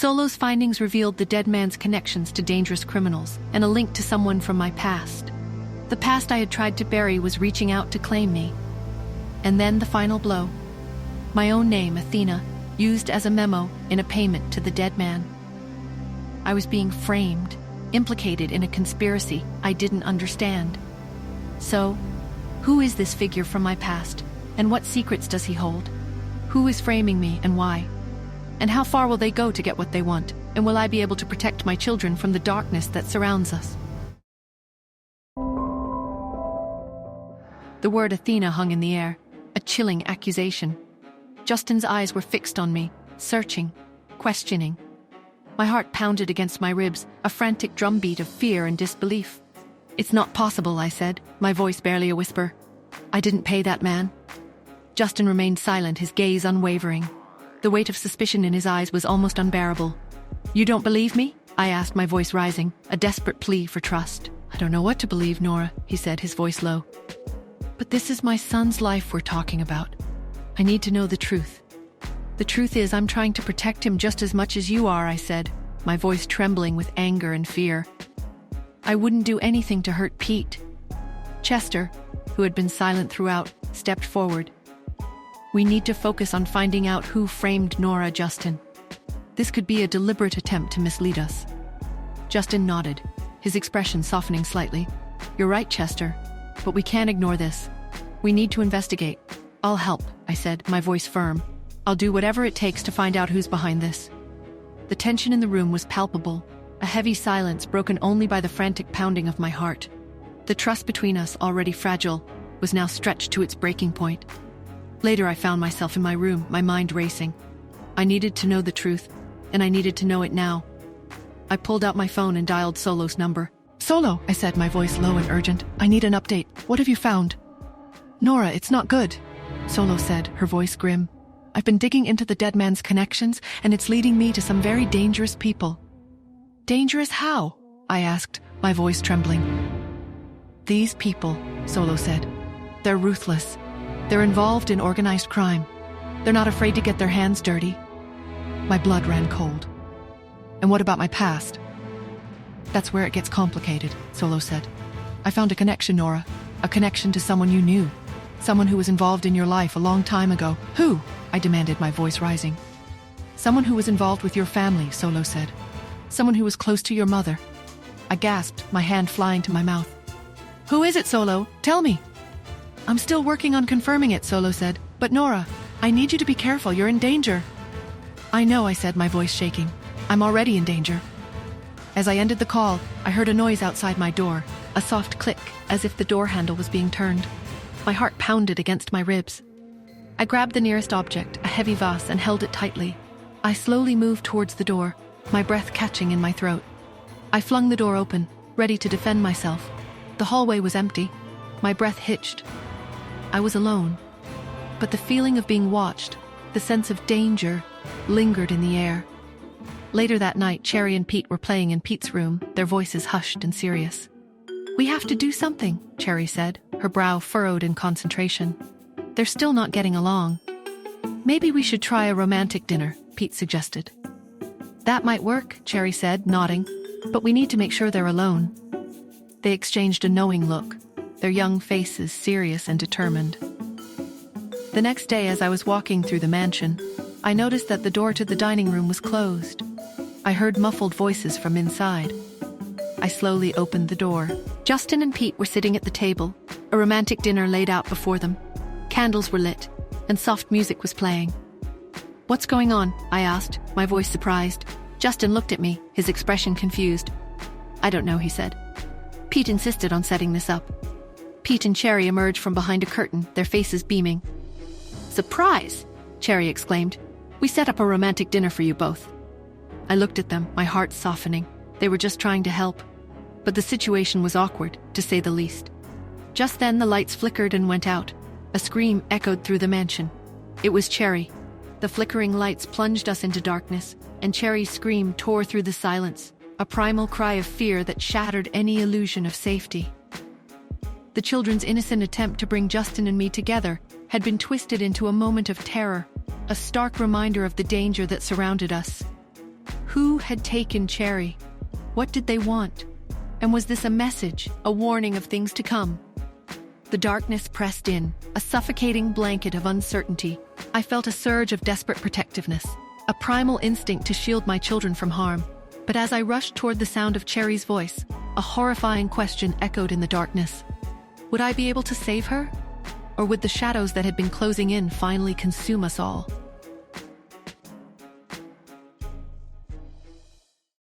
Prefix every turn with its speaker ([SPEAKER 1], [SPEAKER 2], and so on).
[SPEAKER 1] Solo's findings revealed the dead man's connections to dangerous criminals and a link to someone from my past. The past I had tried to bury was reaching out to claim me. And then the final blow. My own name, Athena, used as a memo in a payment to the dead man. I was being framed, implicated in a conspiracy I didn't understand. So, who is this figure from my past, and what secrets does he hold? Who is framing me and why? And how far will they go to get what they want, and will I be able to protect my children from the darkness that surrounds us? The word Athena hung in the air, a chilling accusation. Justin's eyes were fixed on me, searching, questioning. My heart pounded against my ribs, a frantic drumbeat of fear and disbelief. "It's not possible," I said, my voice barely a whisper. "I didn't pay that man." Justin remained silent, his gaze unwavering. The weight of suspicion in his eyes was almost unbearable. "You don't believe me?" I asked, my voice rising, a desperate plea for trust. "I don't know what to believe, Nora," he said, his voice low. "But this is my son's life we're talking about. I need to know the truth." "The truth is, I'm trying to protect him just as much as you are," I said, my voice trembling with anger and fear. "I wouldn't do anything to hurt Pete." Chester, who had been silent throughout, stepped forward. "We need to focus on finding out who framed Nora, Justin. This could be a deliberate attempt to mislead us." Justin nodded, his expression softening slightly. "You're right, Chester, but we can't ignore this. We need to investigate." "I'll help," I said, my voice firm. "I'll do whatever it takes to find out who's behind this." The tension in the room was palpable, a heavy silence broken only by the frantic pounding of my heart. The trust between us, already fragile, was now stretched to its breaking point. Later I found myself in my room, my mind racing. I needed to know the truth, and I needed to know it now. I pulled out my phone and dialed Solo's number. "Solo," I said, my voice low and urgent. "I need an update. What have you found?" "Nora, it's not good," Solo said, her voice grim. "I've been digging into the dead man's connections, and it's leading me to some very dangerous people." "Dangerous how?" I asked, my voice trembling. "These people," Solo said. "They're ruthless. They're involved in organized crime. They're not afraid to get their hands dirty." My blood ran cold. "And what about my past?" "That's where it gets complicated," Solo said. "I found a connection, Nora. A connection to someone you knew. Someone who was involved in your life a long time ago." "Who?" I demanded, my voice rising. "Someone who was involved with your family," Solo said. "Someone who was close to your mother." I gasped, my hand flying to my mouth. "Who is it, Solo? Tell me." "I'm still working on confirming it," Solo said. "But Nora, I need you to be careful. You're in danger." "I know," I said, my voice shaking. "I'm already in danger." As I ended the call, I heard a noise outside my door, a soft click, as if the door handle was being turned. My heart pounded against my ribs. I grabbed the nearest object, a heavy vase, and held it tightly. I slowly moved towards the door, my breath catching in my throat. I flung the door open, ready to defend myself. The hallway was empty. My breath hitched. I was alone. But the feeling of being watched, the sense of danger, lingered in the air. Later that night, Cherry and Pete were playing in Pete's room, their voices hushed and serious. "We have to do something," Cherry said, her brow furrowed in concentration. "They're still not getting along." "Maybe we should try a romantic dinner," Pete suggested. "That might work," Cherry said, nodding, "but we need to make sure they're alone." They exchanged a knowing look, their young faces serious and determined. The next day, as I was walking through the mansion, I noticed that the door to the dining room was closed. I heard muffled voices from inside. I slowly opened the door. Justin and Pete were sitting at the table, a romantic dinner laid out before them. Candles were lit, and soft music was playing. "What's going on?" I asked, my voice surprised. Justin looked at me, his expression confused. "I don't know," he said. "Pete insisted on setting this up." Pete and Cherry emerged from behind a curtain, their faces beaming. "Surprise!" Cherry exclaimed. "We set up a romantic dinner for you both." I looked at them, my heart softening. They were just trying to help. But the situation was awkward, to say the least. Just then the lights flickered and went out. A scream echoed through the mansion. It was Cherry. The flickering lights plunged us into darkness, and Cherry's scream tore through the silence, a primal cry of fear that shattered any illusion of safety. The children's innocent attempt to bring Justin and me together had been twisted into a moment of terror, a stark reminder of the danger that surrounded us. Who had taken Cherry? What did they want? And was this a message, a warning of things to come? The darkness pressed in, a suffocating blanket of uncertainty. I felt a surge of desperate protectiveness, a primal instinct to shield my children from harm. But as I rushed toward the sound of Cherry's voice, a horrifying question echoed in the darkness. Would I be able to save her? Or would the shadows that had been closing in finally consume us all?